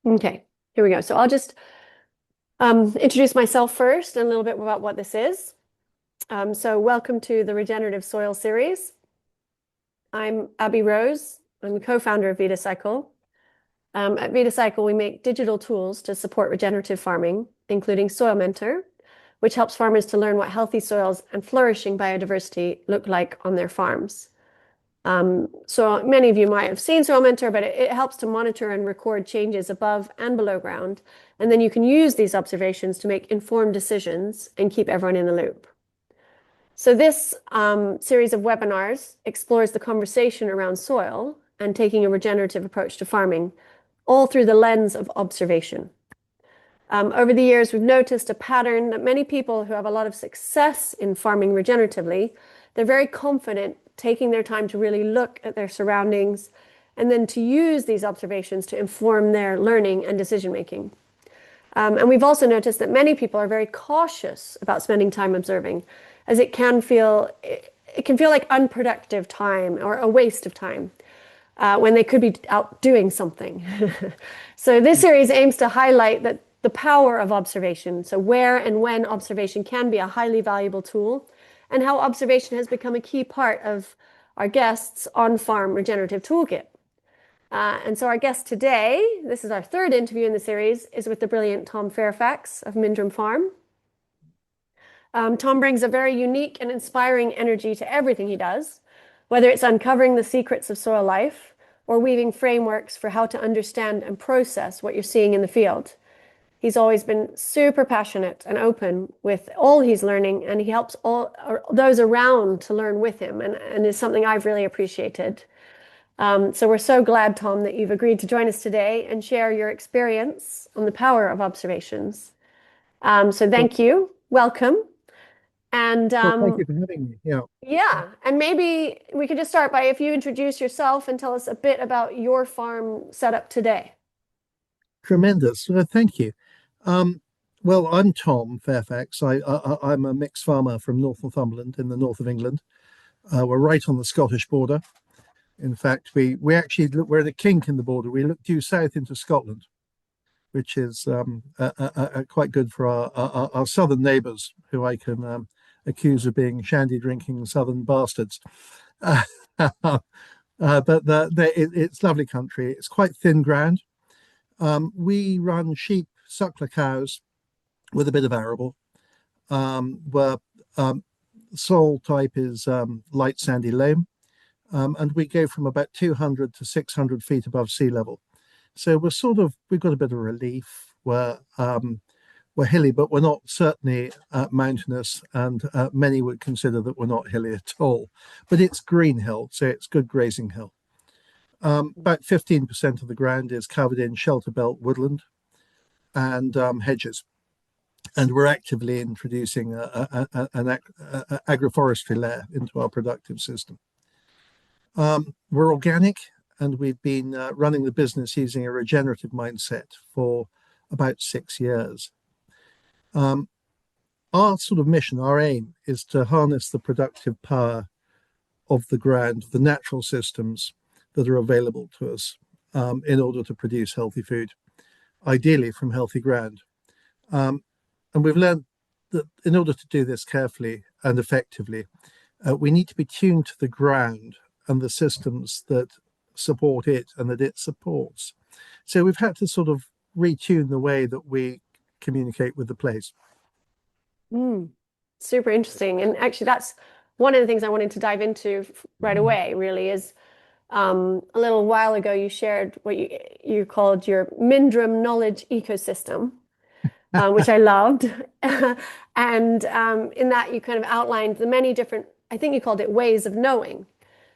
Okay, here we go. So I'll just introduce myself first and a little bit about what this is. So welcome to the Regenerative Soils Series. I'm Abby Rose. I'm the co-founder of VitaCycle. At VitaCycle, we make digital tools to support regenerative farming, including Soil Mentor, which helps farmers to learn what healthy soils and flourishing biodiversity look like on their farms. So many of you might have seen Soil Mentor, but it helps to monitor and record changes above and below ground. And then you can use these observations to make informed decisions and keep everyone in the loop. So this series of webinars explores the conversation around soil and taking a regenerative approach to farming, all through the lens of observation. Over the years, we've noticed a pattern that many people who have a lot of success in farming regeneratively, they're very confident taking their time to really look at their surroundings and then to use these observations to inform their learning and decision making. And we've also noticed that many people are very cautious about spending time observing, as it can feel like unproductive time or a waste of time when they could be out doing something. So this series aims to highlight that the power of observation, so where and when observation can be a highly valuable tool, and how observation has become a key part of our guests' on-farm regenerative toolkit. And so our guest today, this is our third interview in the series, is with the brilliant Tom Fairfax of Mindrum Farm. Tom brings a very unique and inspiring energy to everything he does, whether it's uncovering the secrets of soil life or weaving frameworks for how to understand and process what you're seeing in the field. He's always been super passionate and open with all he's learning, and he helps all those around to learn with him, and is something I've really appreciated. So we're so glad, Tom, that you've agreed to join us today and share your experience on the power of observations. So Well, thank you. Welcome. And thank you for having me. Yeah, yeah, and maybe we could just start by if you introduce yourself and tell us a bit about your farm setup today. tremendous. Thank you. Um, well, I'm Tom Fairfax. I'm a mixed farmer from Northumberland in the north of England. We're right on the Scottish border. In fact, we actually we're at a kink in the border. We look due south into Scotland, which is quite good for our southern neighbours, who I can accuse of being shandy drinking southern bastards. It's lovely country. It's quite thin ground. We run sheep, suckler cows with a bit of arable. Where soil type is light sandy loam, and we go from about 200 to 600 feet above sea level. So we've got a bit of relief. We're hilly, but we're not certainly mountainous, and many would consider that we're not hilly at all. But it's green hill, so it's good grazing hill. About 15% of the ground is covered in shelter belt woodland and hedges. And we're actively introducing an agroforestry layer into our productive system. We're organic, and we've been running the business using a regenerative mindset for about 6 years. Our sort of mission, our aim, is to harness the productive power of the ground, the natural systems that are available to us in order to produce healthy food, ideally from healthy ground. And we've learned that in order to do this carefully and effectively, we need to be tuned to the ground and the systems that support it and that it supports. So we've had to sort of retune the way that we communicate with the place. Super interesting. And actually, that's one of the things I wanted to dive into right away, really, is a little while ago you shared what you called your Mindrum knowledge ecosystem, which I loved. And in that, you kind of outlined the many different, I think you called it ways of knowing,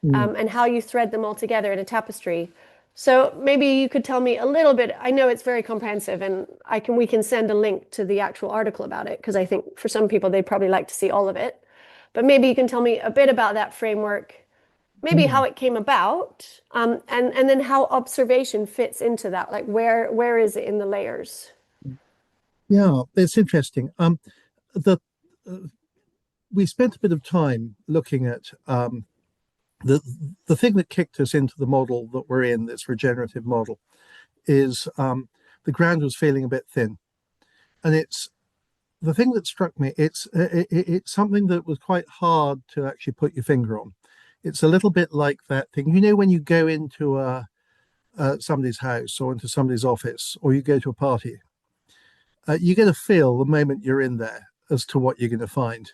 Mm. and how you thread them all together in a tapestry. So maybe you could tell me a little bit. I know it's very comprehensive, and we can send a link to the actual article about it, because I think for some people they'd probably like to see all of it. But maybe you can tell me a bit about that framework, maybe how Mm. it came about, and then how observation fits into that. Like where is it in the layers? Yeah, it's interesting. The We spent a bit of time looking at the thing that kicked us into the model that we're in, this regenerative model, is the ground was feeling a bit thin. And it's the thing that struck me, it's something that was quite hard to actually put your finger on. It's a little bit like that thing, when you go into somebody's house or into somebody's office, or you go to a party, you get a feel the moment you're in there as to what you're going to find.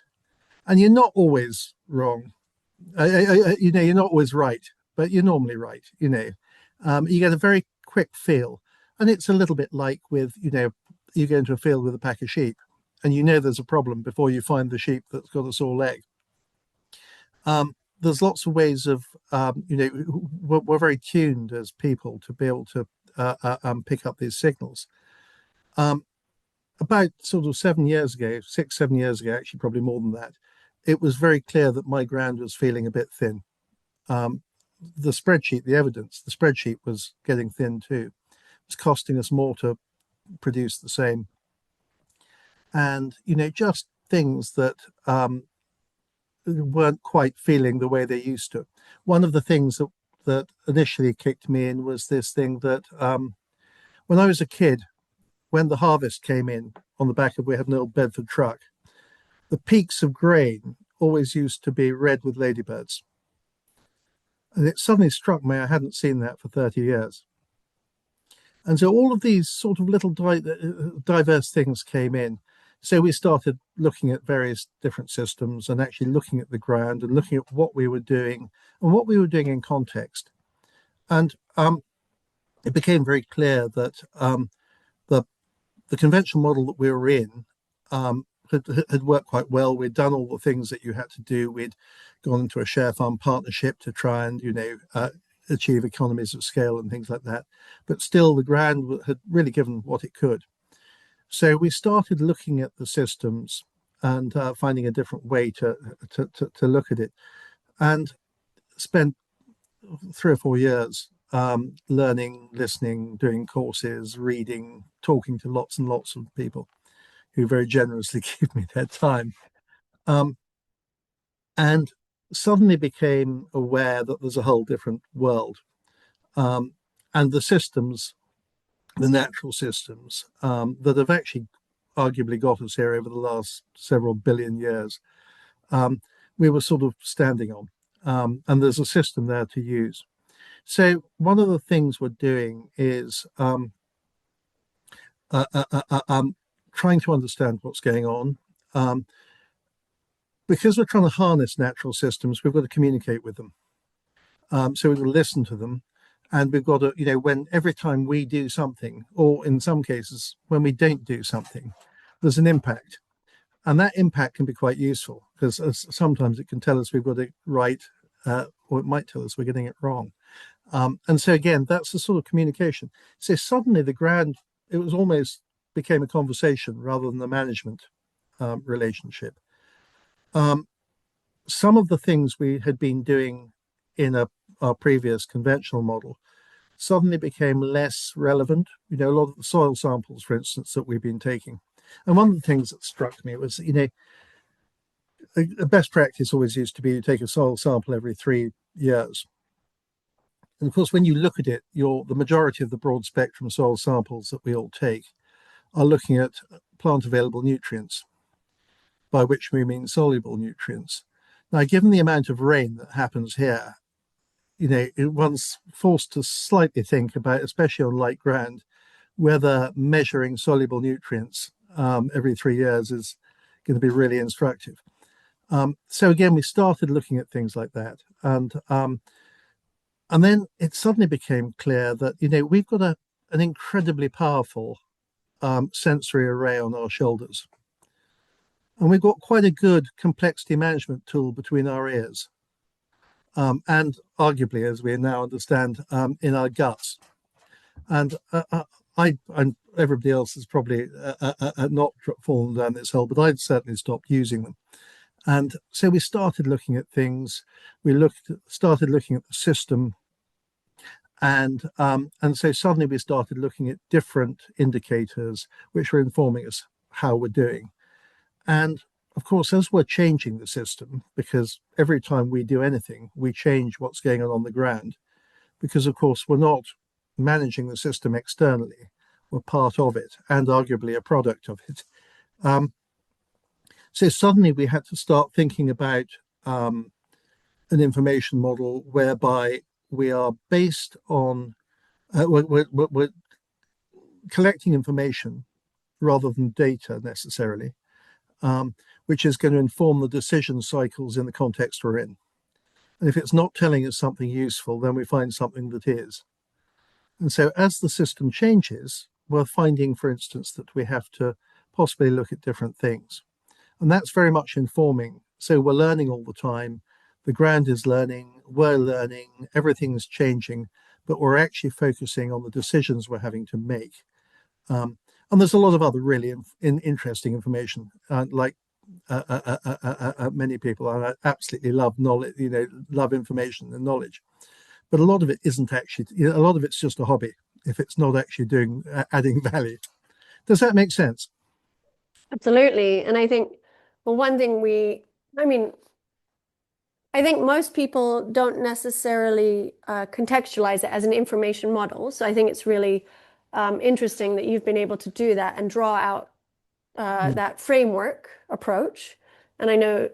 And you're not always wrong. You're not always right, but you're normally right. You get a very quick feel. And it's a little bit like with, you go into a field with a pack of sheep and there's a problem before you find the sheep that's got a sore leg. There's lots of ways of, we're very tuned as people to be able to pick up these signals. About sort of 7 years ago, 6, 7 years ago, actually probably more than that, it was very clear that my ground was feeling a bit thin. The spreadsheet, the evidence, the spreadsheet was getting thin too. It was costing us more to produce the same. And, just things that weren't quite feeling the way they used to. One of the things that initially kicked me in was this thing that when I was a kid, when the harvest came in on the back of, we had an old Bedford truck, the peaks of grain always used to be red with ladybirds. And it suddenly struck me, I hadn't seen that for 30 years. And so all of these sort of little diverse things came in. So we started looking at various different systems and actually looking at the ground and looking at what we were doing and what we were doing in context. And it became very clear that the conventional model that we were in had worked quite well. We'd done all the things that you had to do. We'd gone into a share farm partnership to try and, achieve economies of scale and things like that. But still, the ground had really given what it could. So we started looking at the systems and finding a different way to look at it, and spent 3 or 4 years learning, listening, doing courses, reading, talking to lots and lots of people who very generously give me their time, and suddenly became aware that there's a whole different world, and the systems, the natural systems that have actually arguably got us here over the last several billion years, we were sort of standing on, and there's a system there to use. So one of the things we're doing is trying to understand what's going on. Because we're trying to harness natural systems, we've got to communicate with them. So we've got to listen to them. And we've got to, when every time we do something, or in some cases, when we don't do something, there's an impact. And that impact can be quite useful, because sometimes it can tell us we've got it right, or it might tell us we're getting it wrong. And so again, that's the sort of communication. So suddenly the ground, it was almost became a conversation rather than a management relationship. Some of the things we had been doing in our previous conventional model suddenly became less relevant. A lot of the soil samples, for instance, that we've been taking. And one of the things that struck me was, a best practice always used to be you take a soil sample every 3 years. And of course, when you look at it, the majority of the broad spectrum soil samples that we all take are looking at plant available nutrients, by which we mean soluble nutrients. Now, given the amount of rain that happens here, one's forced to slightly think about, especially on light ground, whether measuring soluble nutrients every 3 years is going to be really instructive. So again, we started looking at things like that, and then it suddenly became clear that we've got an incredibly powerful sensory array on our shoulders, and we've got quite a good complexity management tool between our ears, and arguably, as we now understand, in our guts. And everybody else has probably not fallen down this hole, but I'd certainly stopped using them. And so we started looking at things. We started looking at the system, and so suddenly we started looking at different indicators which were informing us how we're doing. And of course, as we're changing the system, because every time we do anything, we change what's going on the ground, because of course we're not managing the system externally. were part of it and arguably a product of it. Um, so suddenly we had to start thinking about an information model whereby we are based on, we're collecting information rather than data necessarily, which is going to inform the decision cycles in the context we're in. And if it's not telling us something useful, then we find something that is. And so as the system changes, we're finding, for instance, that we have to possibly look at different things. And that's very much informing. So we're learning all the time. The ground is learning, we're learning, everything's changing, but we're actually focusing on the decisions we're having to make. And there's a lot of other really interesting information, like many people. I absolutely love knowledge, love information and knowledge. But a lot of it isn't actually, a lot of it's just a hobby if it's not actually doing adding value. Does that make sense? Absolutely. And I think, well, one thing I mean, I think most people don't necessarily contextualize it as an information model. So I think it's really interesting that you've been able to do that and draw out Mm, that framework approach. And I know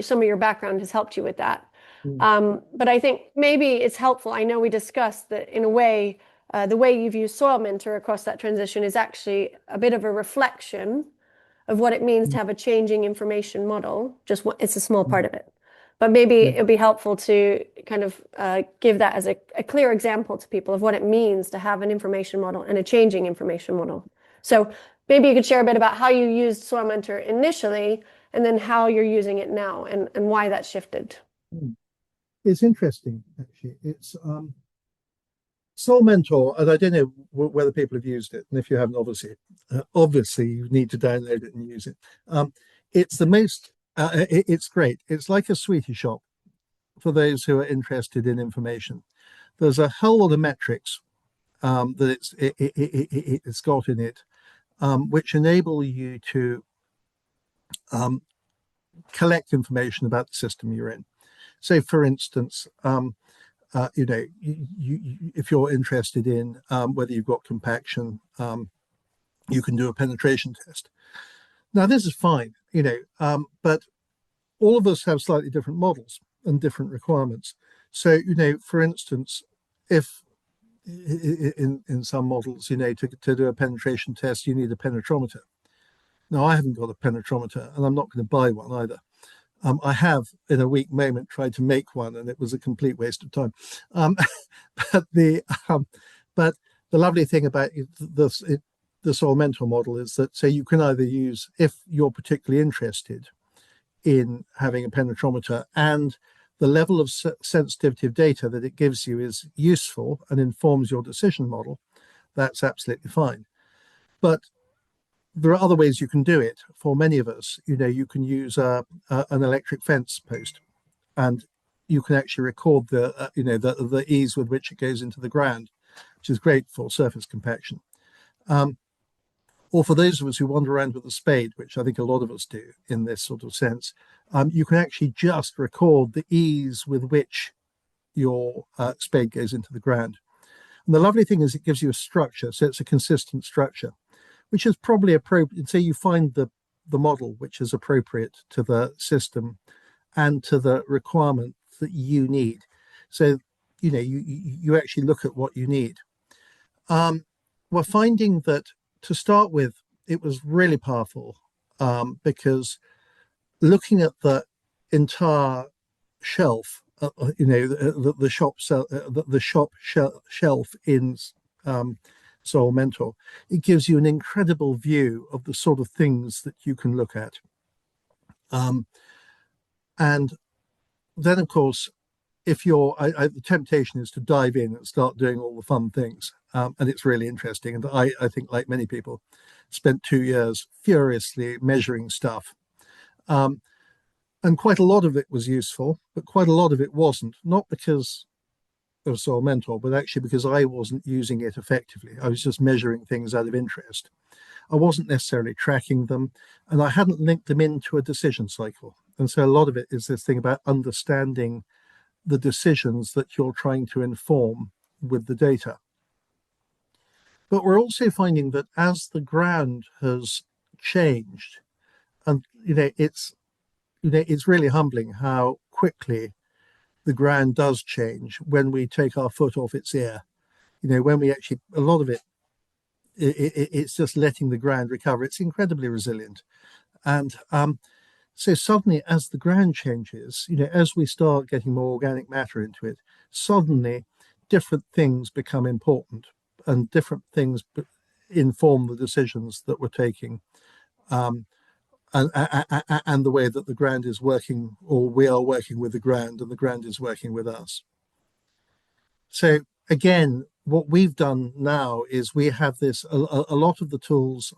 some of your background has helped you with that. mm, But I think maybe it's helpful. I know we discussed that in a way, the way you've used Soil Mentor across that transition is actually a bit of a reflection of what it means to mm, have a changing information model. It's a small mm, part of it. But maybe mm. it'd be helpful to kind of give that as a clear example to people of what it means to have an information model and a changing information model. So maybe you could share a bit about how you used Soil Mentor initially and then how you're using it now and why that shifted. Mm. It's interesting, actually. It's Soul Mentor, and I don't know whether people have used it, and if you haven't, obviously you need to download it and use it. It's the most, it's great. It's like a sweetie shop for those who are interested in information. There's a whole lot of metrics that it's got in it, which enable you to um, collect information about the system you're in. So, for instance, if you're interested in whether you've got compaction, you can do a penetration test. Now, this is fine, but all of us have slightly different models and different requirements. So, for instance, if in some models, to do a penetration test, you need a penetrometer. Now, I haven't got a penetrometer, and I'm not going to buy one either. I have, in a weak moment, tried to make one, and it was a complete waste of time. Um, but the um, but the lovely thing about the Soil Mentor model is that so you can either use, if you're particularly interested in having a penetrometer and the level of sensitivity of data that it gives you is useful and informs your decision model, that's absolutely fine. But there are other ways you can do it. For many of us, you can use an electric fence post, and you can actually record the ease with which it goes into the ground, which is great for surface compaction. Or for those of us who wander around with a spade, which I think a lot of us do in this sort of sense, you can actually just record the ease with which your spade goes into the ground. And the lovely thing is it gives you a structure, so it's a consistent structure, which is probably appropriate. So you find the model which is appropriate to the system and to the requirement that you need. So, you actually look at what you need. We're finding that to start with, it was really powerful because looking at the entire shelf, the shop shelf in Soil Mentor, it gives you an incredible view of the sort of things that you can look at. And then, of course, if the temptation is to dive in and start doing all the fun things. And it's really interesting. And I think, like many people, spent 2 years furiously measuring stuff. And quite a lot of it was useful, but quite a lot of it wasn't, not because of Soil Mentor, but actually because I wasn't using it effectively. I was just measuring things out of interest. I wasn't necessarily tracking them, and I hadn't linked them into a decision cycle. And so a lot of it is this thing about understanding the decisions that you're trying to inform with the data. But we're also finding that as the ground has changed, and it's really humbling how quickly the ground does change when we take our foot off its ear. When we actually, a lot of it's just letting the ground recover. It's incredibly resilient. And so suddenly, as the ground changes, as we start getting more organic matter into it, suddenly different things become important and different things inform the decisions that we're taking. Um, and the way that the ground is working, or we are working with the ground, and the ground is working with us. So again, what we've done now is we have a lot of the tools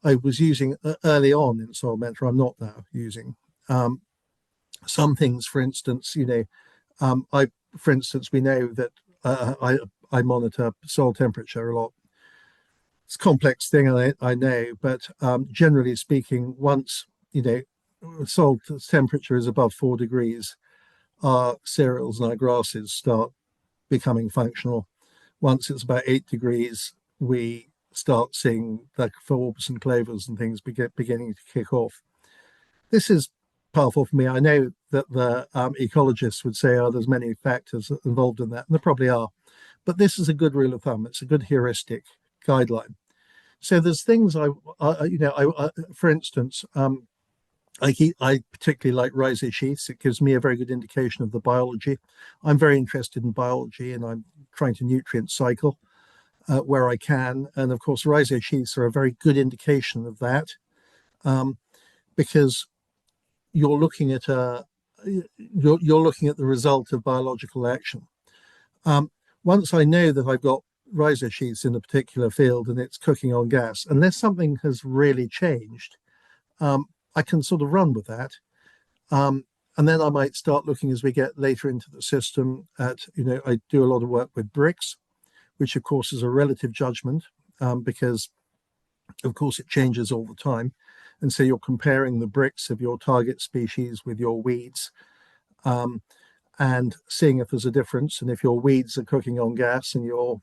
I was using early on in soil mentor, I'm not now using. Some things, for instance, we know that I monitor soil temperature a lot. It's a complex thing, I know, but generally speaking, once soil temperature is above 4 degrees, our cereals and our grasses start becoming functional. Once it's about 8 degrees, we start seeing the forbs and clovers and things beginning to kick off. This is powerful for me. I know that the ecologists would say, oh, there's many factors involved in that, and there probably are. But this is a good rule of thumb. It's a good heuristic guideline. So there's things for instance, I particularly like rhizome sheaths. It gives me a very good indication of the biology. I'm very interested in biology, and I'm trying to nutrient cycle where I can. And of course, rhizome sheaths are a very good indication of that, because you're looking at you're looking at the result of biological action. Once I know that I've got rhizome sheaths in a particular field and it's cooking on gas, unless something has really changed, I can sort of run with that. And then I might start looking as we get later into the system at, I do a lot of work with bricks, which of course is a relative judgment, because of course it changes all the time. And so you're comparing the bricks of your target species with your weeds, and seeing if there's a difference. And if your weeds are cooking on gas and your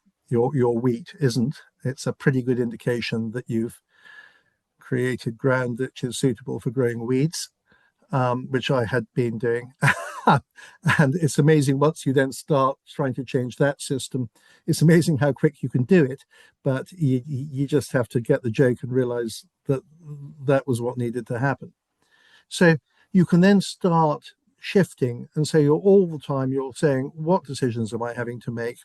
wheat isn't, it's a pretty good indication that you've created ground which is suitable for growing weeds, which I had been doing. And it's amazing once you then start trying to change that system, it's amazing how quick you can do it. But you just have to get the joke and realize that that was what needed to happen. So you can then start shifting. And so you're all the time, you're saying, what decisions am I having to make?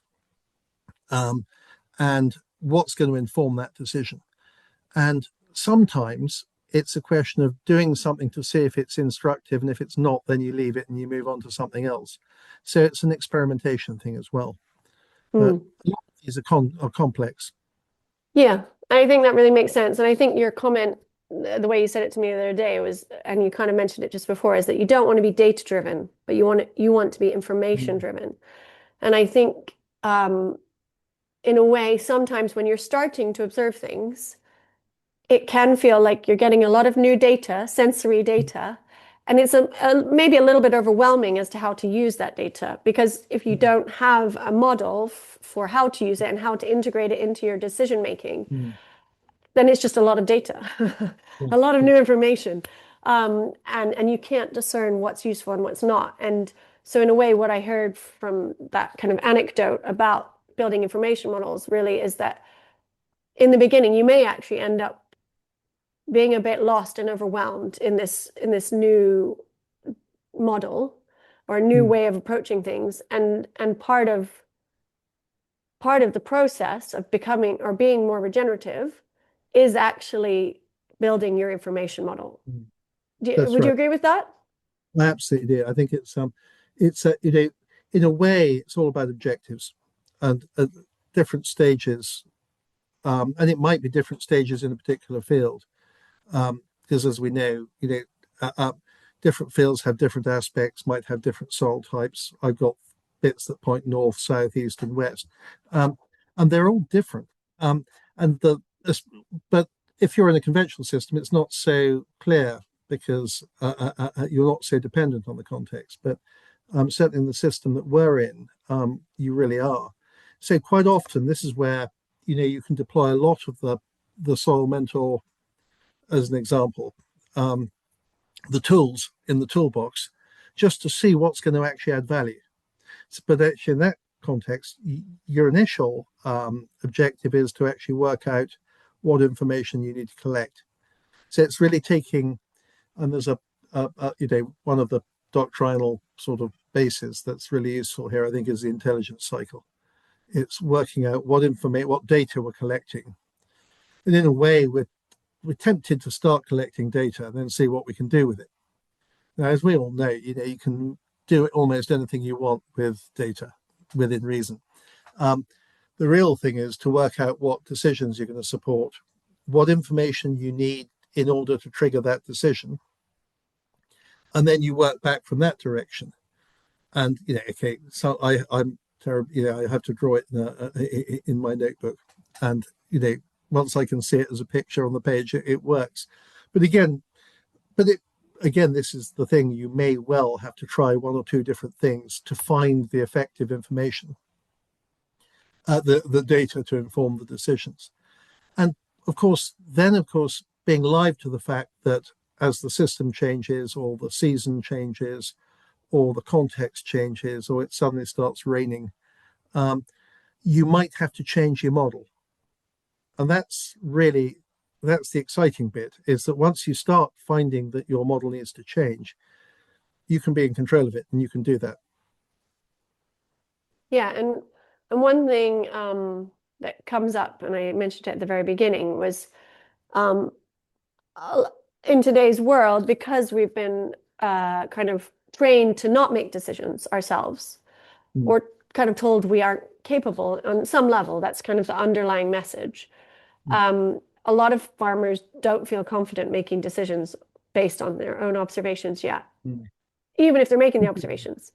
And what's going to inform that decision? And sometimes it's a question of doing something to see if it's instructive, and if it's not, then you leave it and you move on to something else. So it's an experimentation thing as well. But a lot of these are complex. Yeah, I think that really makes sense. And I think your comment, the way you said it to me the other day was, and you kind of mentioned it just before, is that you don't want to be data driven, but you want to be information driven. And I think in a way, sometimes when you're starting to observe things, it can feel like you're getting a lot of new data, sensory data, and it's maybe a little bit overwhelming as to how to use that data. Because if you don't have a model for how to use it and how to integrate it into your decision making, then it's just a lot of data, a lot of new information, and you can't discern what's useful and what's not. And so, in a way, what I heard from that kind of anecdote about building information models really is that in the beginning, you may actually end up being a bit lost and overwhelmed in this new model or a new way of approaching things, and part of the process of becoming or being more regenerative is actually building your information model. That's Would you right. agree with that? I absolutely do. I think it's in a way, it's all about objectives and different stages, and it might be different stages in a particular field, because as we know, different fields have different aspects, might have different soil types. I've got bits that point north, south, east, and west, and they're all different. And but if you're in a conventional system, it's not so clear because you're not so dependent on the context. But certainly in the system that we're in, you really are. So quite often, this is where you can deploy a lot of the soil mentor as an example, the tools in the toolbox, just to see what's going to actually add value. But actually, in that context, your initial objective is to actually work out what information you need to collect. So it's really taking, and there's one of the doctrinal sort of bases that's really useful here, I think, is the intelligence cycle. It's working out what data we're collecting. And in a way, we're tempted to start collecting data and then see what we can do with it. Now, as we all know, you can do almost anything you want with data within reason. The real thing is to work out what decisions you're going to support, what information you need in order to trigger that decision, and then you work back from that direction. And okay, so I'm terrible. I have to draw it in my notebook, and once I can see it as a picture on the page, it works. But again, this is the thing. You may well have to try one or two different things to find the effective information, the data to inform the decisions. And of course, being alive to the fact that as the system changes, or the season changes, or the context changes, or it suddenly starts raining, you might have to change your model. And that's the exciting bit, is that once you start finding that your model needs to change, you can be in control of it, and you can do that. Yeah, and one thing that comes up, and I mentioned it at the very beginning, was in today's world, because we've been kind of trained to not make decisions ourselves, or kind of told we aren't capable on some level. That's kind of the underlying message. A lot of farmers don't feel confident making decisions based on their own observations yet, even if they're making the observations.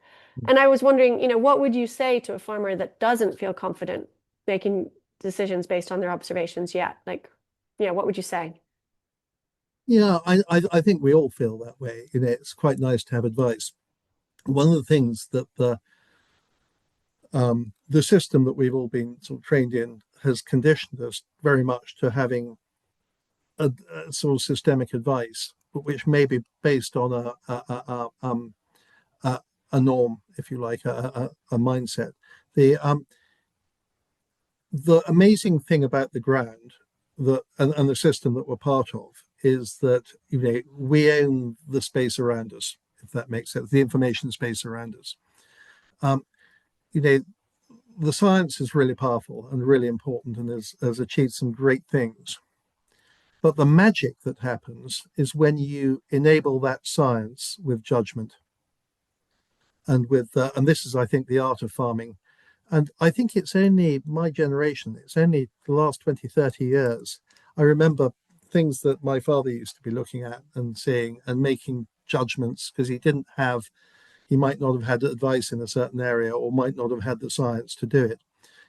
And I was wondering, what would you say to a farmer that doesn't feel confident making decisions based on their observations yet? Like, what would you say? Yeah, I think we all feel that way. It's quite nice to have advice. One of the things that the system that we've all been sort of trained in has conditioned us very much to having a sort of systemic advice, which may be based on a norm, if you like, a mindset. The amazing thing about the ground and the system that we're part of is that we own the space around us, if that makes sense, the information space around us. The science is really powerful and really important, and has achieved some great things. But the magic that happens is when you enable that science with judgment, and this is, I think, the art of farming. And I think it's only my generation, it's only the last 20, 30 years. I remember things that my father used to be looking at and seeing and making judgments, because he might not have had advice in a certain area, or might not have had the science to do it.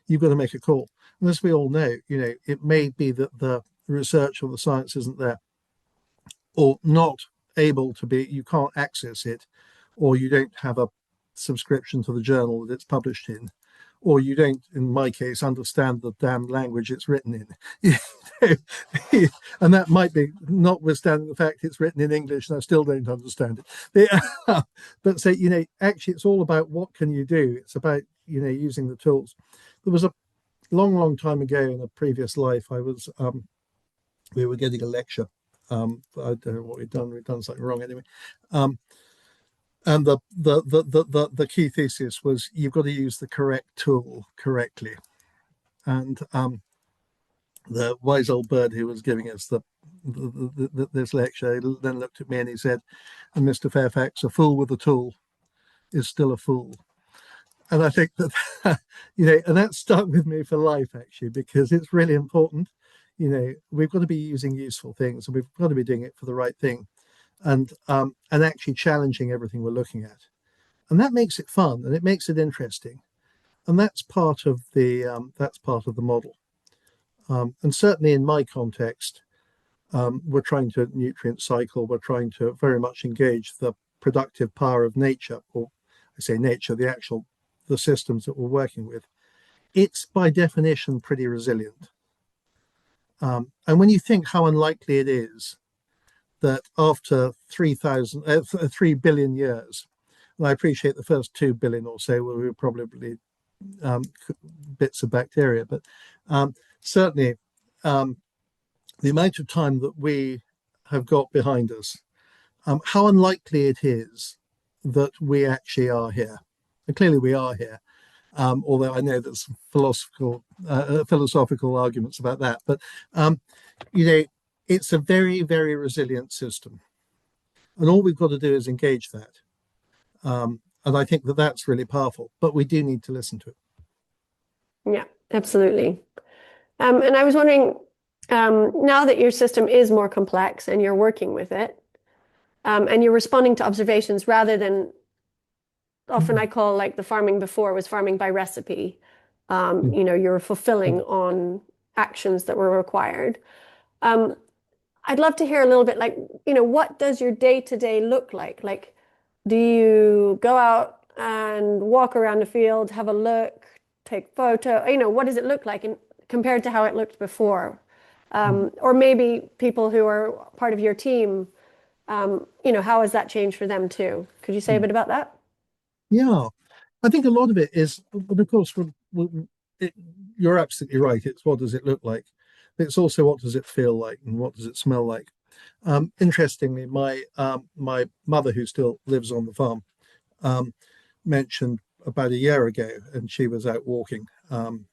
You've got to make a call. And as we all know, it may be that the research or the science isn't there, or not able to be, you can't access it, or you don't have a subscription to the journal that it's published in, or you don't, in my case, understand the damn language it's written in. And that might be notwithstanding the fact it's written in English and I still don't understand it. But so, actually it's all about what can you do. It's about, using the tools. There was a long time ago in a previous life, we were getting a lecture. I don't know what we've done something wrong anyway. And the key thesis was, you've got to use the correct tool correctly. And the wise old bird who was giving us this lecture then looked at me and he said, "And Mr. Fairfax, a fool with a tool is still a fool." And I think that, and that stuck with me for life, actually, because it's really important. We've got to be using useful things, and we've got to be doing it for the right thing, and actually challenging everything we're looking at. And that makes it fun, and it makes it interesting. And that's part of the model. And certainly in my context, we're trying to nutrient cycle. We're trying to very much engage the productive power of nature, or I say nature, the systems that we're working with, it's by definition pretty resilient. And when you think how unlikely it is that after 3 billion years, and I appreciate the first 2 billion or so we were probably um, bits of bacteria, but certainly the amount of time that we have got behind us, how unlikely it is that we actually are here. And clearly we are here, although I know there's some philosophical arguments about that. But, you know, it's a very, very resilient system. And all we've got to do is engage that. And I think that that's really powerful, but we do need to listen to it. Yeah, absolutely. And I was wondering, now that your system is more complex and you're working with it, and you're responding to observations rather than often I call like the farming before was farming by recipe. Mm. You're fulfilling on actions that were required. Um, I'd love to hear a little bit like, what does your day to day look like? Like, do you go out and walk around the field, have a look, take photo? What does it look like compared to how it looked before? Or maybe people who are part of your team, how has that changed for them too? Could you say a Mm. bit about that? Yeah, I think a lot of it is, but of course, it, you're absolutely right. It's what does it look like? But it's also what does it feel like and what does it smell like? Interestingly, my mother, who still lives on the farm, um, mentioned about a year ago, and she was out walking, and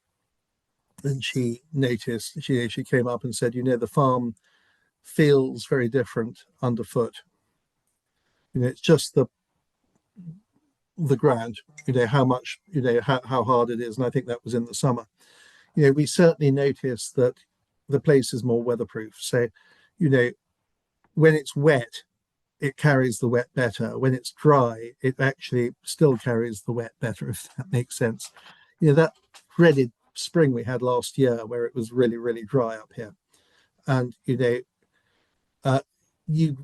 she noticed she came up and said, the farm feels very different underfoot. It's just the ground, how much, how hard it is. And I think that was in the summer. We certainly noticed that the place is more weatherproof. So, you know, when it's wet, it carries the wet better. When it's dry, it actually still carries the wet better, if that makes sense. That dreaded spring we had last year where it was really, really dry up here. And, uh, you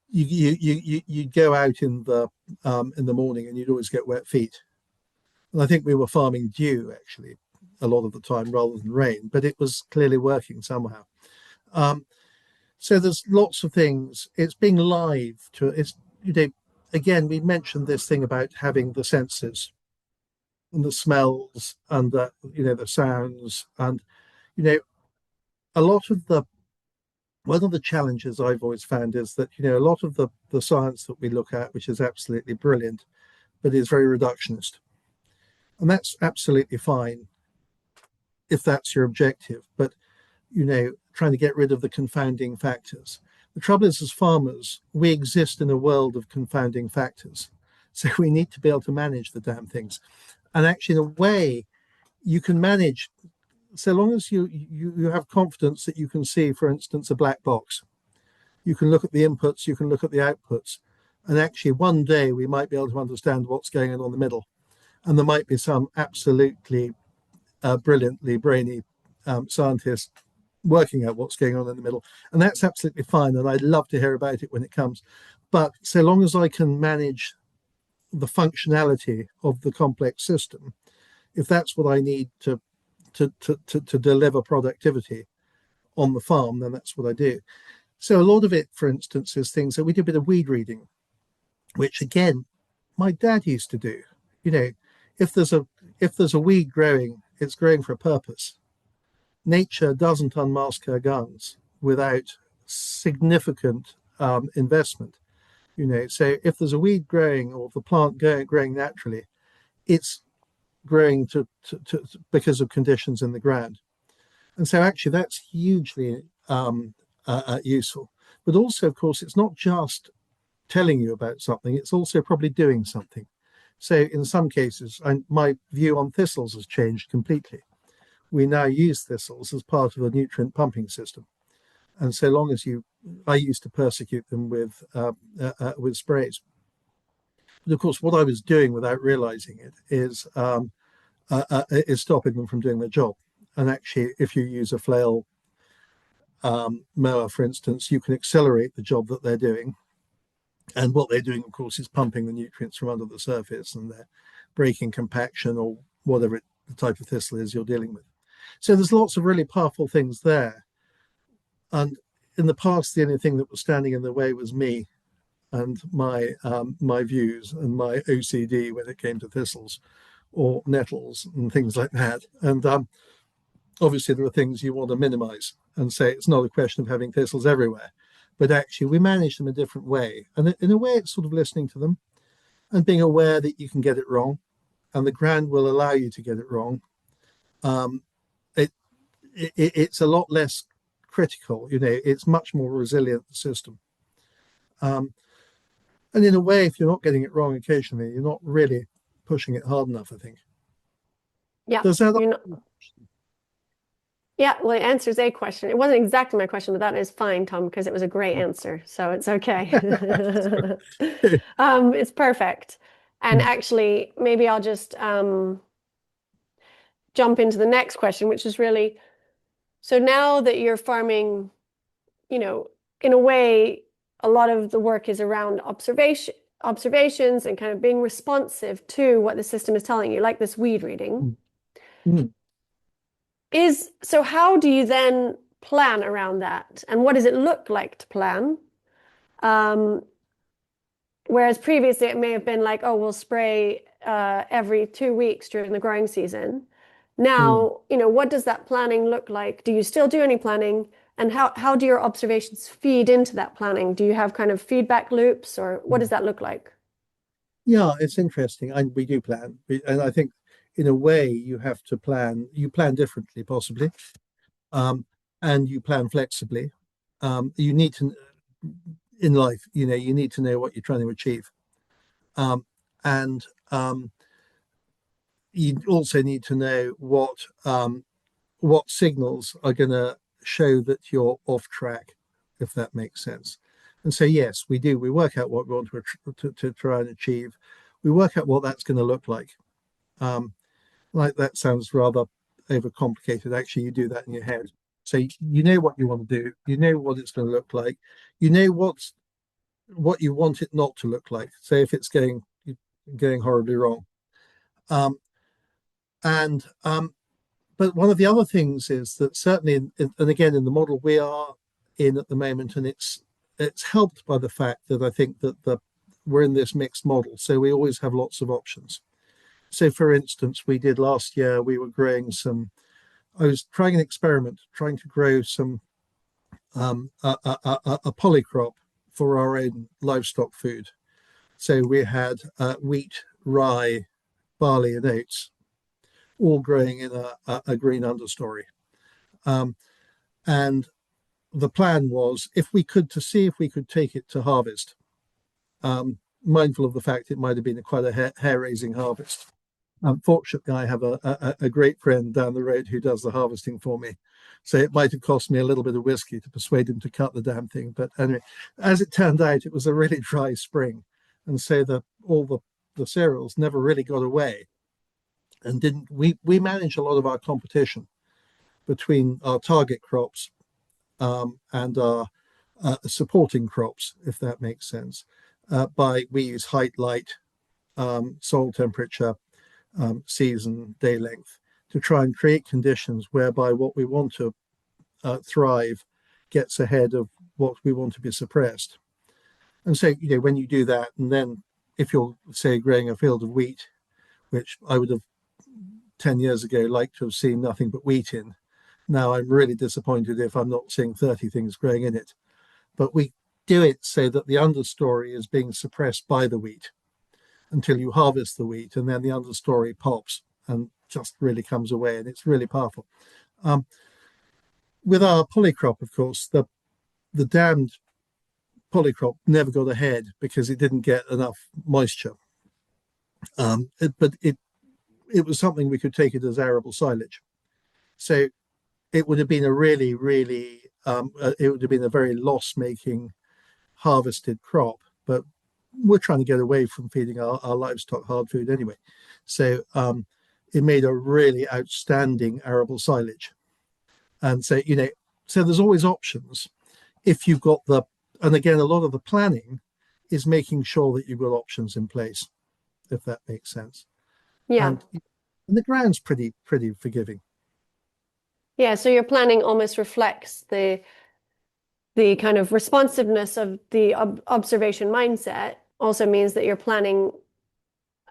you'd go out in the morning and you'd always get wet feet. And I think we were farming dew actually a lot of the time rather than rain, but it was clearly working somehow. Um, so there's lots of things. It's being live to it's again we mentioned this thing about having the senses and the smells and the sounds and you know a lot of the one of the challenges I've always found is that a lot of the science that we look at, which is absolutely brilliant, but is very reductionist, and that's absolutely fine if that's your objective. But trying to get rid of the confounding factors. The trouble is, as farmers, we exist in a world of confounding factors, so we need to be able to manage the damn things. And actually, in a way, you can manage so long as you have confidence that you can see, for instance, a black box. You can look at the inputs, you can look at the outputs, and actually one day we might be able to understand what's going on in the middle. And there might be some absolutely brilliantly brainy scientist working out what's going on in the middle. And that's absolutely fine. And I'd love to hear about it when it comes. But so long as I can manage the functionality of the complex system, if that's what I need to deliver productivity on the farm, then that's what I do. So a lot of it, for instance, is things that we do a bit of weed reading, which again, my dad used to do. You know, if there's a weed growing, it's growing for a purpose. Nature doesn't unmask her guns without significant investment. So if there's a weed growing or the plant growing naturally, it's growing because of conditions in the ground. And so actually that's hugely useful. But also, of course, it's not just telling you about something, it's also probably doing something. So in some cases, my view on thistles has changed completely. We now use thistles as part of a nutrient pumping system. And so long as I used to persecute them with sprays. But of course, what I was doing without realizing it is stopping them from doing their job. And actually, if you use a flail mower, for instance, you can accelerate the job that they're doing. And what they're doing, of course, is pumping the nutrients from under the surface, and they're breaking compaction or whatever the type of thistle is you're dealing with. So there's lots of really powerful things there. And in the past, the only thing that was standing in the way was me and my views and my OCD when it came to thistles or nettles and things like that. And obviously, there are things you want to minimize and say it's not a question of having thistles everywhere, but actually we manage them a different way. And in a way, it's sort of listening to them and being aware that you can get it wrong, and the ground will allow you to get it wrong. Um, it, it's a lot less critical, it's much more resilient system. Um, and in a way, if you're not getting it wrong occasionally, you're not really pushing it hard enough, I think. Yeah, Does that? you're not. Yeah, well, it answers a question. It wasn't exactly my question, but that is fine, Tom, because it was a great answer, so it's okay. It's perfect. And actually, maybe I'll just jump into the next question, which is really, so now that you're farming, in a way, a lot of the work is around observations and kind of being responsive to what the system is telling you, like this weed reading. Mm. So how do you then plan around that? And what does it look like to plan? Whereas previously it may have been like, oh, we'll spray every 2 weeks during the growing season. Mm. Now, what does that planning look like? Do you still do any planning? And how do your observations feed into that planning? Do you have kind of feedback loops, or what does that look like? Yeah, it's interesting. And we do plan. And I think in a way you have to plan, you plan differently, possibly. Um, and you plan flexibly. You need to, in life, you need to know what you're trying to achieve. Um, and you also need to know what signals are going to show that you're off track, if that makes sense. And so, yes, we do. We work out what we want to try and achieve. We work out what that's going to look like. Like that sounds rather overcomplicated. Actually, you do that in your head. So you know what you want to do. You know what it's going to look like. You know what you want it not to look like. Say if it's going horribly wrong. Um, and But one of the other things is that certainly, and again, in the model we are in at the moment, and it's helped by the fact that I think that we're in this mixed model, so we always have lots of options. So, for instance, we did last year, we were growing some. I was trying an experiment, trying to grow some a polycrop for our own livestock food. So we had wheat, rye, barley, and oats, all growing in a green understory. Um, and the plan was to see if we could take it to harvest, mindful of the fact it might have been quite a hair-raising harvest. Unfortunately, I have a great friend down the road who does the harvesting for me. So it might have cost me a little bit of whiskey to persuade him to cut the damn thing. But anyway, as it turned out, it was a really dry spring. And so all the cereals never really got away. And we manage a lot of our competition between our target crops and our supporting crops, if that makes sense. We use height, light, soil temperature, season, day length to try and create conditions whereby what we want to thrive gets ahead of what we want to be suppressed. And so, when you do that, and then if you're, say, growing a field of wheat, which I would have 10 years ago liked to have seen nothing but wheat in, now I'm really disappointed if I'm not seeing 30 things growing in it. But we do it so that the understory is being suppressed by the wheat until you harvest the wheat, and then the understory pops and just really comes away, and it's really powerful. With our polycrop, of course, the damned polycrop never got ahead because it didn't get enough moisture. But it was something we could take it as arable silage. So it would have been a really, really, it would have been a very loss-making harvested crop. But we're trying to get away from feeding our livestock hard food anyway. So it made a really outstanding arable silage. And so, so there's always options if you've got and again, a lot of the planning is making sure that you've got options in place, if that makes sense. Yeah. And And the ground's pretty forgiving. Yeah, so your planning almost reflects the kind of responsiveness of the observation mindset also means that your planning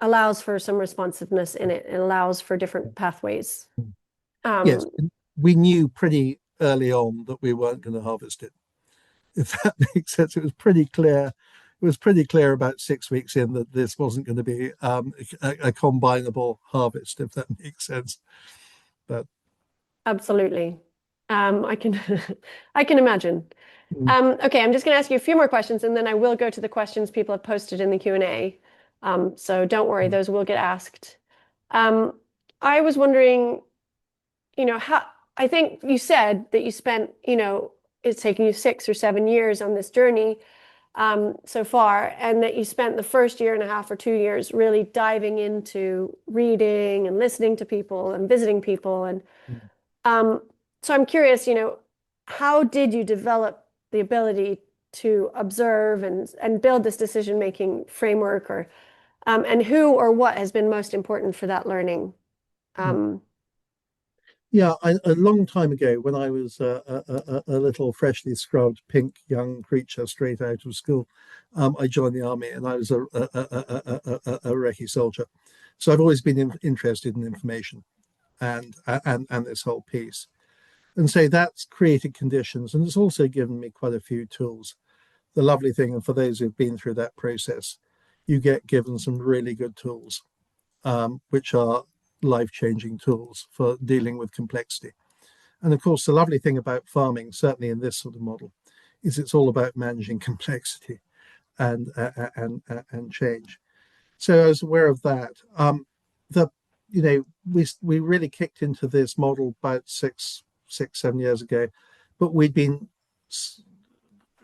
allows for some responsiveness in it. It allows for different pathways. Yes, Um, we knew pretty early on that we weren't going to harvest it. If that makes sense, it was pretty clear. It was pretty clear about 6 weeks in that this wasn't going to be a combinable harvest, if that makes sense. But Absolutely. I can I can imagine. mm, Okay, I'm just going to ask you a few more questions, and then I will go to the questions people have posted in the Q&A. So don't worry, mm, those will get asked. Um, I was wondering, how I think you said that you spent, it's taking you 6 or 7 years on this journey so far, and that you spent the first year and a half or 2 years really diving into reading and listening to people and visiting people. And mm. um, so I'm curious, how did you develop the ability to observe and build this decision-making framework, or and who or what has been most important for that learning? Um, Yeah, a long time ago, when I was a little freshly scrubbed pink young creature straight out of school, I joined the army, and I was a recce soldier. So I've always been interested in information and this whole piece. And so that's created conditions, and it's also given me quite a few tools. The lovely thing, and for those who've been through that process, you get given some really good tools, which are life-changing tools for dealing with complexity. And of course, the lovely thing about farming, certainly in this sort of model, is it's all about managing complexity and change. So I was aware of that. The we really kicked into this model about 7 years ago, but we'd been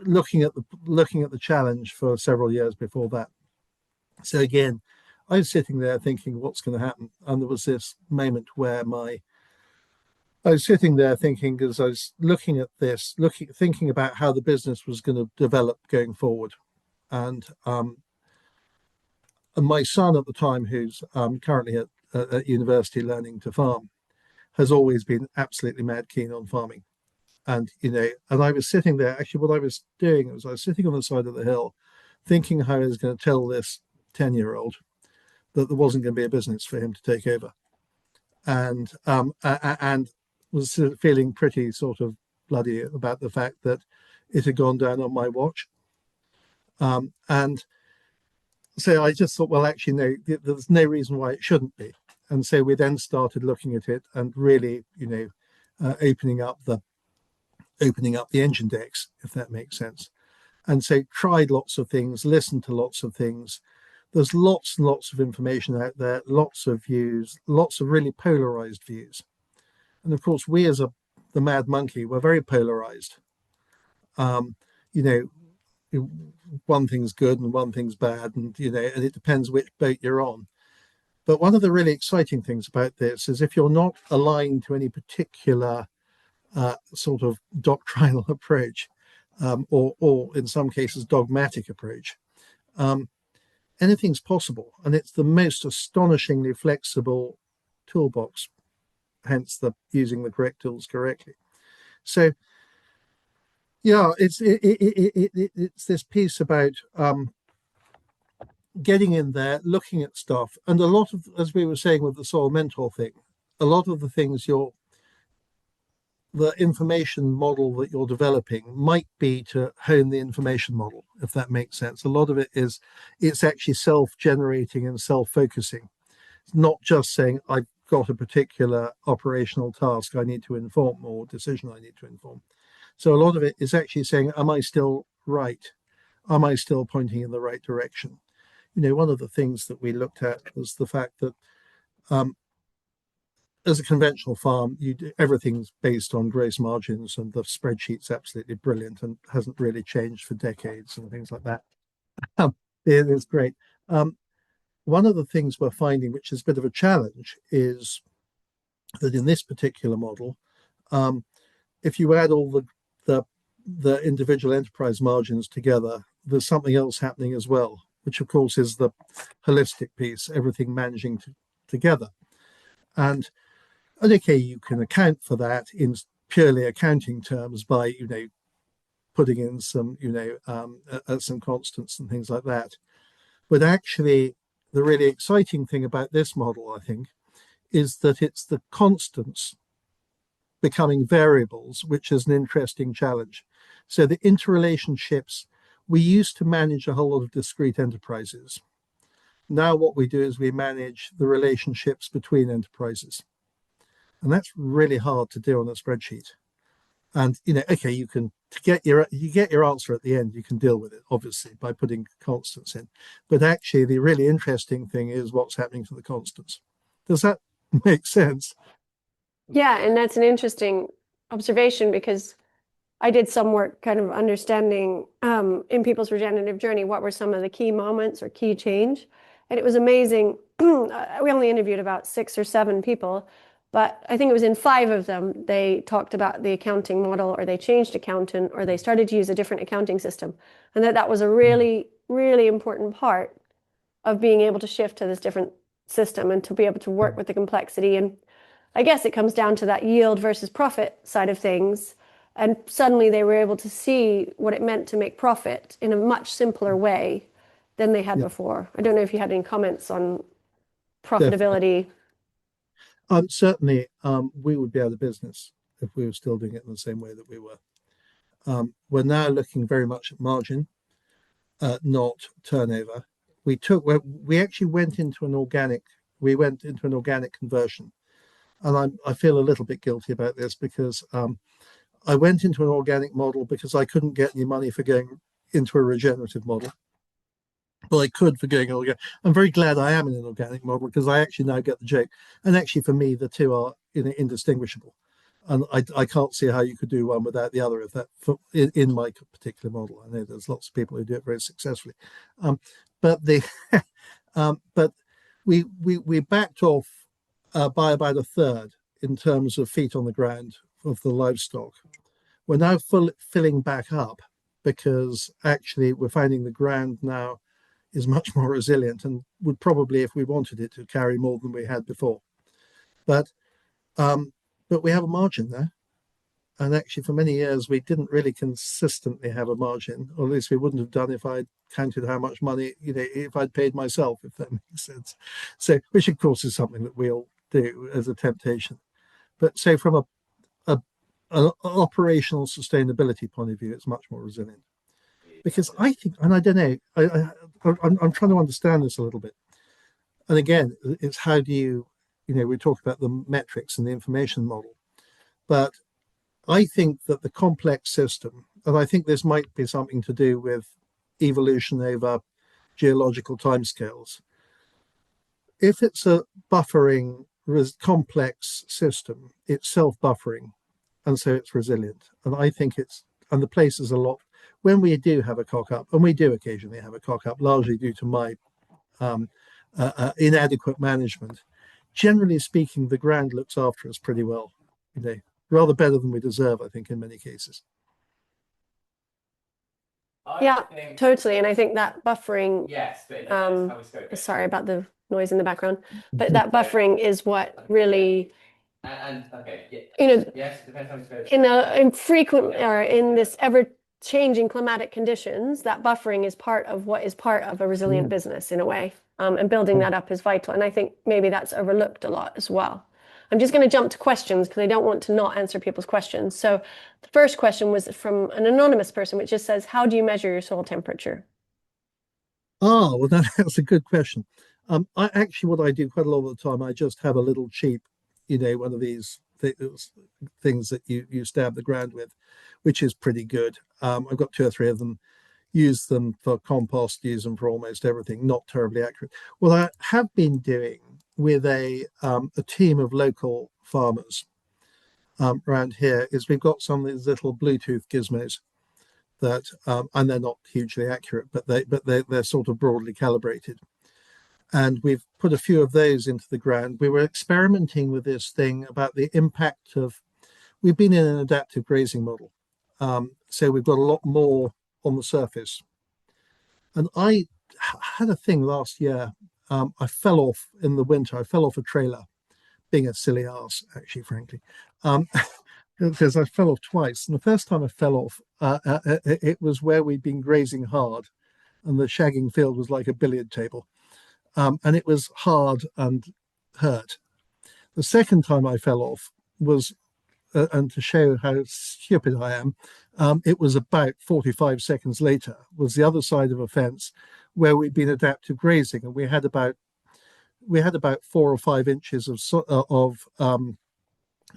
looking at the challenge for several years before that. So again, I was sitting there thinking, what's going to happen? And there was this moment where I was sitting there thinking, as I was looking at this, thinking about how the business was going to develop going forward. And my son at the time, who's currently at university learning to farm, has always been absolutely mad keen on farming. And I was sitting there. Actually, what I was doing was I was sitting on the side of the hill, thinking how I was going to tell this 10-year-old that there wasn't going to be a business for him to take over, and was feeling pretty sort of bloody about the fact that it had gone down on my watch. And so I just thought, well, actually, no, there's no reason why it shouldn't be. And so we then started looking at it and really, opening up the engine decks, if that makes sense. And so tried lots of things, listened to lots of things. There's lots and lots of information out there, lots of views, lots of really polarized views. And of course, we as the mad monkey were very polarized. Um, you know, one thing's good and one thing's bad, and and it depends which boat you're on. But one of the really exciting things about this is if you're not aligned to any particular sort of doctrinal approach, or in some cases dogmatic approach, um, anything's possible, and it's the most astonishingly flexible toolbox. Hence, the using the correct tools correctly. So, yeah, it's this piece about getting in there, looking at stuff, and a lot of, as we were saying with the soil mentor thing, a lot of the things the information model that you're developing might be to hone the information model, if that makes sense. A lot of it's actually self-generating and self-focusing. It's not just saying I've got a particular operational task I need to inform or decision I need to inform. So a lot of it is actually saying, am I still right? Am I still pointing in the right direction? One of the things that we looked at was the fact that um, as a conventional farm, everything's based on gross margins, and the spreadsheet's absolutely brilliant and hasn't really changed for decades and things like that. It is great. One of the things we're finding, which is a bit of a challenge, is that in this particular model, if you add all the individual enterprise margins together, there's something else happening as well, which of course is the holistic piece, everything managing together. And okay, you can account for that in purely accounting terms by, putting in some, some constants and things like that. But actually, the really exciting thing about this model, I think, is that it's the constants becoming variables, which is an interesting challenge. So the interrelationships, we used to manage a whole lot of discrete enterprises. Now what we do is we manage the relationships between enterprises. And that's really hard to do on a spreadsheet. And okay, you get your answer at the end, you can deal with it, obviously, by putting constants in. But actually, the really interesting thing is what's happening to the constants. Does that make sense? Yeah, and that's an interesting observation because I did some work kind of understanding in people's regenerative journey what were some of the key moments or key change. And it was amazing. We only interviewed about 6 or 7 people, but I think it was in 5 of them they talked about the accounting model, or they changed accountant, or they started to use a different accounting system. And that was a really, really important part of being able to shift to this different system and to be able to work with the complexity. And I guess it comes down to that yield versus profit side of things. And suddenly they were able to see what it meant to make profit in a much simpler way than they had Yeah, before. I don't know if you had any comments on definitely. profitability. Certainly, we would be out of business if we were still doing it in the same way that we were. We're now looking very much at margin, not turnover. We actually went into an organic. We went into an organic conversion, and I feel a little bit guilty about this because I went into an organic model because I couldn't get any money for going into a regenerative model. But I could for going organic. I'm very glad I am in an organic model because I actually now get the joke. And actually, for me, the two are indistinguishable. And I can't see how you could do one without the other. If that in my particular model, I know there's lots of people who do it very successfully, but the but we backed off by about a third in terms of feet on the ground of the livestock. We're now filling back up because actually we're finding the ground now is much more resilient and would probably, if we wanted it, to carry more than we had before. But but we have a margin there. And actually, for many years, we didn't really consistently have a margin, or at least we wouldn't have done if I'd counted how much money, if I'd paid myself, if that makes sense. So, which of course is something that we'll do as a temptation. But so from an operational sustainability point of view, it's much more resilient. Because I think, and I don't know, I'm trying to understand this a little bit. And again, it's how do we talk about the metrics and the information model, but I think that the complex system, and I think this might be something to do with evolution over geological timescales. If it's a buffering, complex system, it's self-buffering, and so it's resilient. And I think and the place is a lot. When we do have a cock up, and we do occasionally have a cock up, largely due to my inadequate management, generally speaking, the ground looks after us pretty well, rather better than we deserve, I think, in many cases. Yeah, totally. And I think that buffering, sorry about the noise in the background, but that buffering is what really, in frequent or in this ever changing climatic conditions, that buffering is part of what is part of a resilient business in a way. And building that up is vital. And I think maybe that's overlooked a lot as well. I'm just going to jump to questions because I don't want to not answer people's questions. So the first question was from an anonymous person, which just says, how do you measure your soil temperature? Oh, well, that's a good question. What I do quite a lot of the time, I just have a little cheap, one of these things that you stab the ground with, which is pretty good. I've got 2 or 3 of them. Use them for compost, use them for almost everything. Not terribly accurate. What I have been doing with a team of local farmers around here is we've got some of these little Bluetooth gizmos that, and they're not hugely accurate, but they're sort of broadly calibrated. And we've put a few of those into the ground. We were experimenting with this thing about the impact of. We've been in an adaptive grazing model, so we've got a lot more on the surface. And I had a thing last year. I fell off in the winter. I fell off a trailer being a silly ass, actually, frankly, um, because I fell off twice. And the first time I fell off, it was where we'd been grazing hard, and the shagging field was like a billiard table, and it was hard and hurt. The second time I fell off was, and to show how stupid I am, it was about 45 seconds later, was the other side of a fence where we'd been adaptive grazing, and we had about 4 or 5 inches of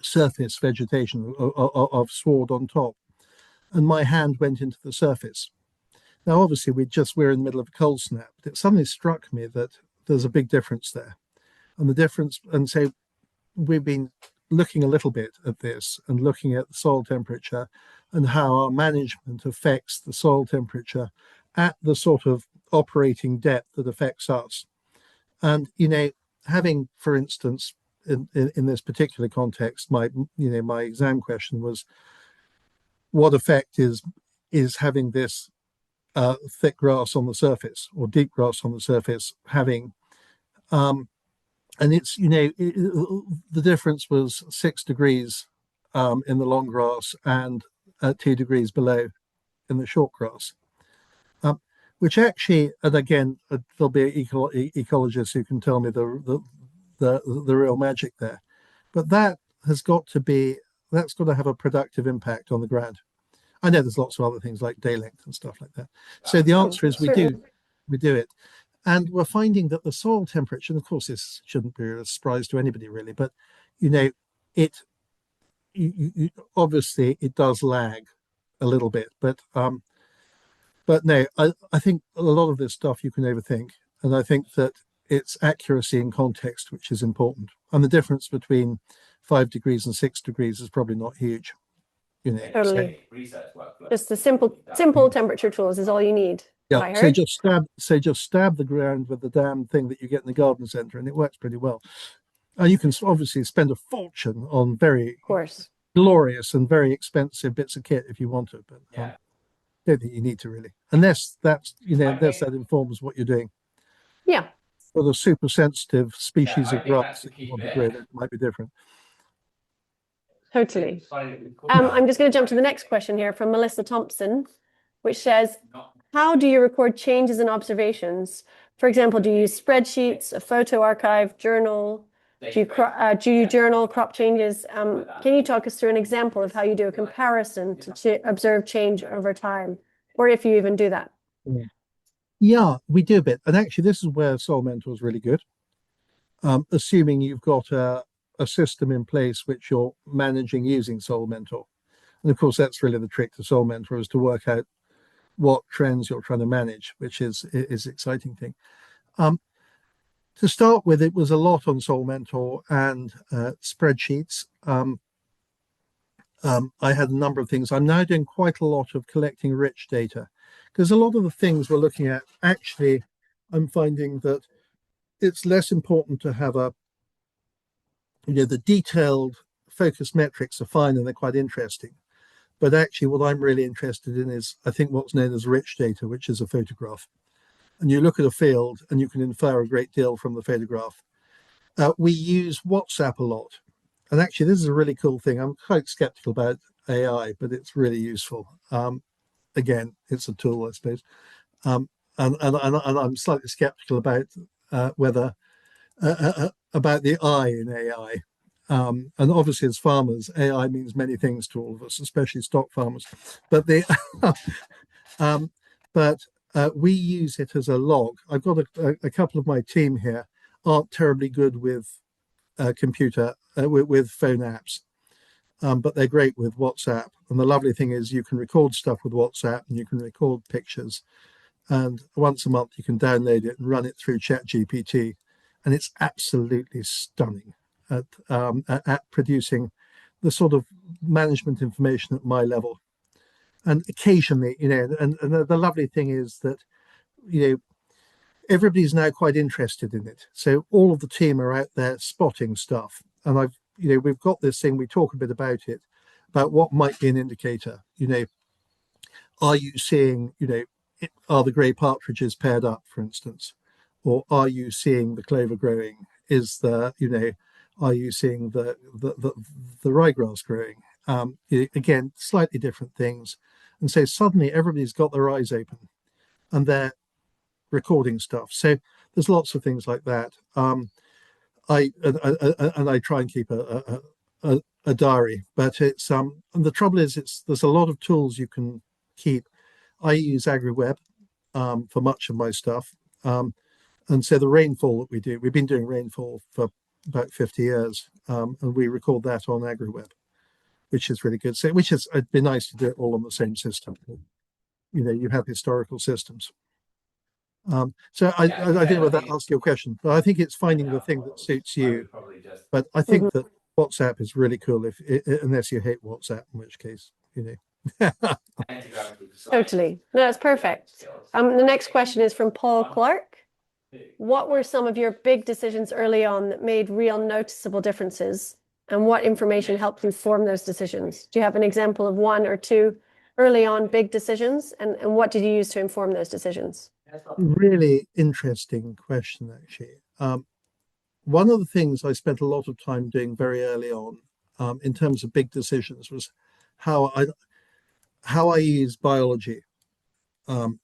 surface vegetation of sward on top, and my hand went into the surface. Now, obviously, we're in the middle of a cold snap, but it suddenly struck me that there's a big difference there, and the difference, and so we've been looking a little bit at this and looking at the soil temperature and how our management affects the soil temperature at the sort of operating depth that affects us. And having, for instance, in this particular context, my exam question was, what effect is having this thick grass on the surface or deep grass on the surface having? And the difference was 6 degrees in the long grass and 2 degrees below in the short grass. Which actually, and again, there'll be ecologists who can tell me the real magic there, but that's got to have a productive impact on the ground. I know there's lots of other things like day length and stuff like that. So the answer is we do it. And we're finding that the soil temperature, and of course this shouldn't be a surprise to anybody really, but it obviously it does lag a little bit, but no, I think a lot of this stuff you can overthink, and I think that it's accuracy in context which is important, and the difference between 5 degrees and 6 degrees is probably not huge. Totally. Just the simple temperature tools is all you need. Yeah, I heard. just stab the ground with the damn thing that you get in the garden centre, and it works pretty well. And you can obviously spend a fortune on very Of course. glorious and very expensive bits of kit if you want to, but don't think you need to really, unless that informs what you're doing. Yeah. For the super sensitive species of grass that you want to grow, that might be different. Totally. I'm just going to jump to the next question here from Melissa Thompson, which says, how do you record changes and observations? For example, do you use spreadsheets, a photo archive, journal? Do you journal crop changes? Can you talk us through an example of how you do a comparison to observe change over time, or if you even do that? Yeah, we do a bit. And actually, this is where Soil Mentor is really good. Assuming you've got a system in place which you're managing using Soil Mentor. And of course, that's really the trick to Soil Mentor, is to work out what trends you're trying to manage, which is the exciting thing. To start with, it was a lot on Soil Mentor and spreadsheets. I had a number of things. I'm now doing quite a lot of collecting rich data, because a lot of the things we're looking at, actually, I'm finding that it's less important to have the detailed focus metrics are fine and they're quite interesting. But actually what I'm really interested in is, I think, what's known as rich data, which is a photograph. And you look at a field and you can infer a great deal from the photograph. We use WhatsApp a lot. And actually, this is a really cool thing. I'm quite skeptical about AI, but it's really useful. Again, it's a tool, I suppose. And I'm slightly skeptical about whether about the I in AI. And obviously, as farmers, AI means many things to all of us, especially stock farmers. But we use it as a log. I've got a couple of my team here aren't terribly good with computer with phone apps, but they're great with WhatsApp. And the lovely thing is you can record stuff with WhatsApp and you can record pictures. And once a month you can download it and run it through ChatGPT, and it's absolutely stunning at producing the sort of management information at my level. And occasionally, and the lovely thing is that, everybody's now quite interested in it. So all of the team are out there spotting stuff. And we've got this thing, we talk a bit about it, about what might be an indicator. Are you seeing, are the grey partridges paired up, for instance? Or are you seeing the clover growing? Is the, Are you seeing the ryegrass growing? Again, slightly different things. And so suddenly everybody's got their eyes open and they're recording stuff. So there's lots of things like that. I try and keep a diary, but it's and the trouble is there's a lot of tools you can keep. I use AgriWeb for much of my stuff. And so the rainfall that we do, we've been doing rainfall for about 50 years, and we record that on AgriWeb, which is really good. So, which is, it'd be nice to do it all on the same system. You have historical systems. So I don't know whether that answers your question, but I think it's finding the thing that suits you. But I think Mhm. that WhatsApp is really cool unless you hate WhatsApp, in which case, Totally. No, that's perfect. The next question is from Paul Clark. What were some of your big decisions early on that made real noticeable differences? And what information helped you form those decisions? Do you have an example of one or two early on big decisions? And what did you use to inform those decisions? really interesting question, actually. One of the things I spent a lot of time doing very early on, in terms of big decisions, was how I use biology. And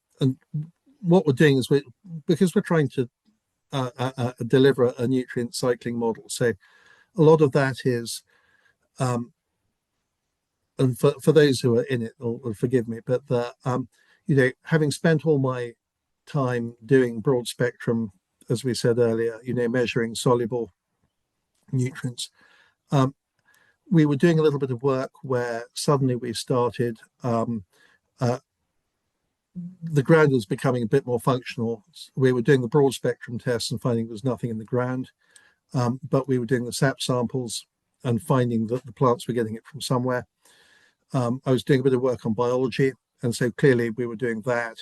what we're doing is because we're trying to deliver a nutrient cycling model. So a lot of that is, and for those who are in it, will forgive me, but having spent all my time doing broad spectrum, as we said earlier, measuring soluble nutrients, we were doing a little bit of work where suddenly we started. The ground was becoming a bit more functional. We were doing the broad spectrum tests and finding there was nothing in the ground, but we were doing the sap samples and finding that the plants were getting it from somewhere. I was doing a bit of work on biology, and so clearly we were doing that.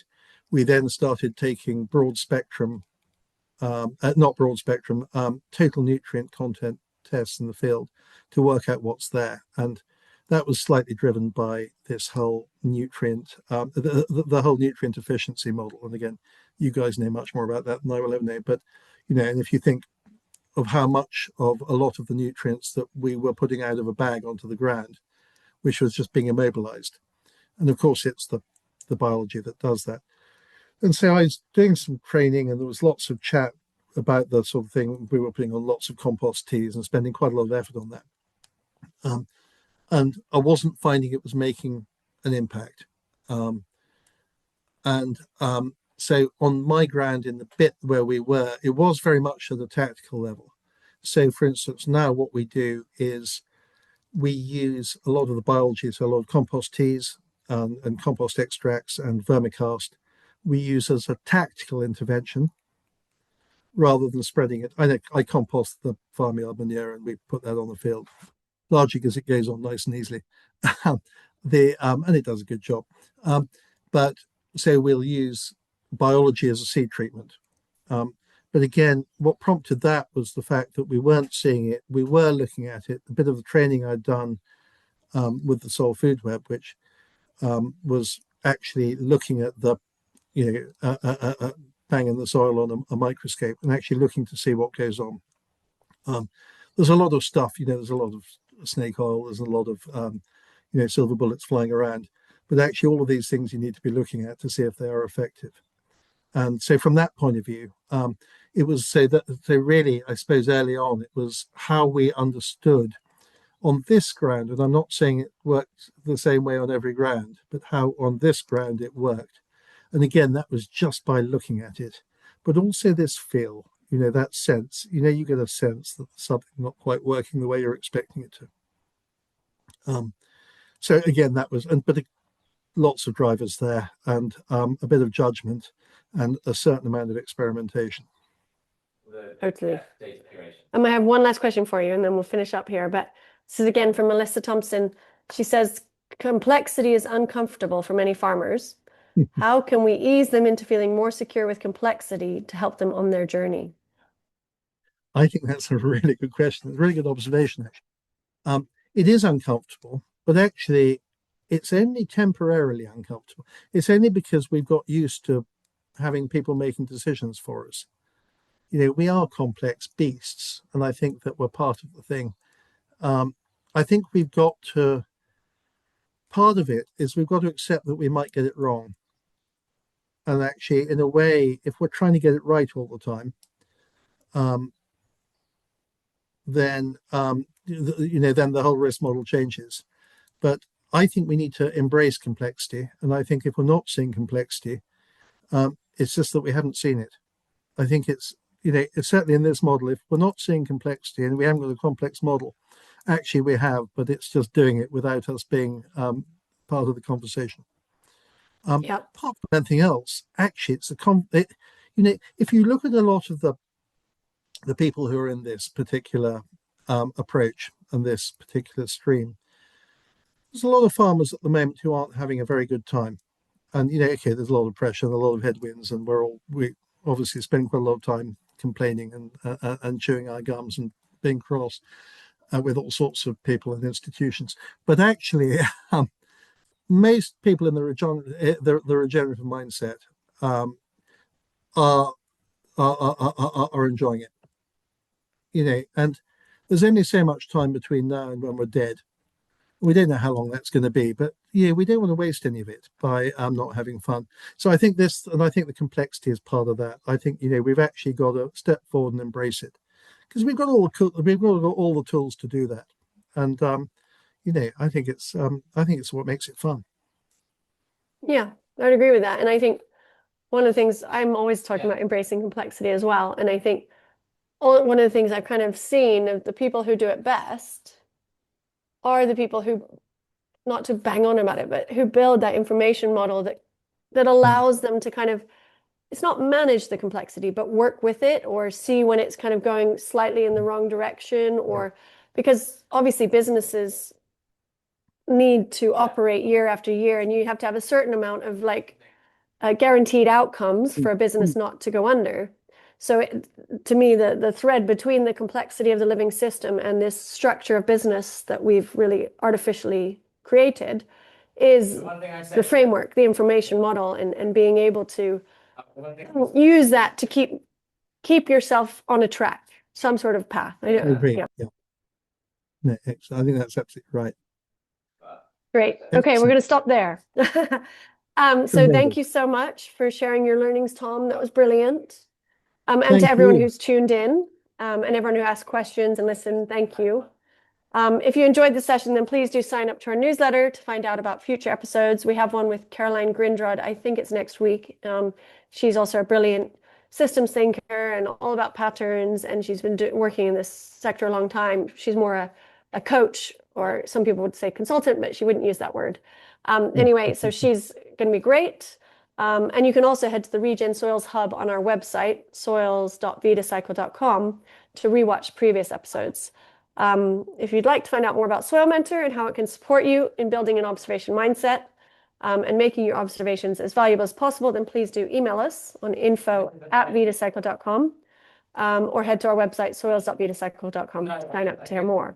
We then started taking broad spectrum, not broad spectrum, total nutrient content tests in the field to work out what's there. And that was slightly driven by this whole nutrient, the whole nutrient efficiency model. And again, you guys know much more about that than I will ever know. But, and if you think of how much of a lot of the nutrients that we were putting out of a bag onto the ground, which was just being immobilized. And of course, it's the biology that does that. And so I was doing some training, and there was lots of chat about the sort of thing. We were putting on lots of compost teas and spending quite a lot of effort on that. And I wasn't finding it was making an impact. So on my ground, in the bit where we were, it was very much at a tactical level. So, for instance, now what we do is we use a lot of the biology, so a lot of compost teas and compost extracts and vermicast. We use as a tactical intervention rather than spreading it. I compost the farmyard manure and we put that on the field, largely because it goes on nice and easily. And it does a good job. But so we'll use biology as a seed treatment. But again, what prompted that was the fact that we weren't seeing it. We were looking at it. A bit of the training I'd done with the Soil Food Web, which was actually looking at the, bang in the soil on a microscope and actually looking to see what goes on. There's a lot of stuff, there's a lot of snake oil, there's a lot of, silver bullets flying around. But actually, all of these things you need to be looking at to see if they are effective. And so from that point of view, it was so really, I suppose early on, it was how we understood on this ground, and I'm not saying it worked the same way on every ground, but how on this ground it worked. And again, that was just by looking at it, but also this feel, that sense, you get a sense that something's not quite working the way you're expecting it to. So again, that was, but lots of drivers there and a bit of judgment and a certain amount of experimentation. Totally. I have one last question for you, and then we'll finish up here. But this is again from Melissa Thompson. She says, complexity is uncomfortable for many farmers. How can we ease them into feeling more secure with complexity to help them on their journey? I think that's a really good question. It's a really good observation, actually. It is uncomfortable, but actually, it's only temporarily uncomfortable. It's only because we've got used to having people making decisions for us. we are complex beasts, and I think that we're part of the thing. I think part of it is we've got to accept that we might get it wrong. And actually, in a way, if we're trying to get it right all the time, um, then the whole risk model changes. But I think we need to embrace complexity, and I think if we're not seeing complexity, it's just that we haven't seen it. I think it's certainly in this model. If we're not seeing complexity and we haven't got a complex model, actually we have, but it's just doing it without us being part of the conversation. Yep. Apart from anything else, actually, if you look at a lot of the people who are in this particular approach and this particular stream, there's a lot of farmers at the moment who aren't having a very good time. And okay, there's a lot of pressure and a lot of headwinds, and we obviously spend quite a lot of time complaining and chewing our gums and being cross with all sorts of people and institutions. But actually, most people in the regenerative mindset are, are enjoying it. And there's only so much time between now and when we're dead. We don't know how long that's going to be, but we don't want to waste any of it by not having fun. So I think I think the complexity is part of that. I think we've actually got to step forward and embrace it, because we've got all the tools to do that. And I think it's what makes it fun. Yeah, I would agree with that. And I think one of the things I'm always talking about embracing complexity as well. And I think one of the things I've kind of seen of the people who do it best are the people who, not to bang on about it, but who build that information model that allows them to kind of, it's not manage the complexity, but work with it or see when it's kind of going slightly in the wrong direction, or because obviously businesses need to operate year after year, and you have to have a certain amount of guaranteed outcomes for a business not to go under. So to me, the thread between the complexity of the living system and this structure of business that we've really artificially created is the framework, the information model, and being able to use that to keep yourself on a track, some sort of path. I agree. Yeah. No, excellent. I think that's absolutely right. Great. Okay, we're going to stop there. So thank you so much for sharing your learnings, Tom. That was brilliant. And Thank to everyone you. who's tuned in, and everyone who asked questions and listened, thank you. If you enjoyed the session, then please do sign up to our newsletter to find out about future episodes. We have one with Caroline Grindrod. I think it's next week. She's also a brilliant systems thinker and all about patterns, and she's been working in this sector a long time. She's more a coach, or some people would say consultant, but she wouldn't use that word. Anyway, so she's going to be great. And you can also head to the Regen Soils Hub on our website, soils.vitacycle.com, to rewatch previous episodes. If you'd like to find out more about Soil Mentor and how it can support you in building an observation mindset and making your observations as valuable as possible, then please do email us on info@vitacycle.com or head to our website, soils.vitacycle.com, to sign up to hear more.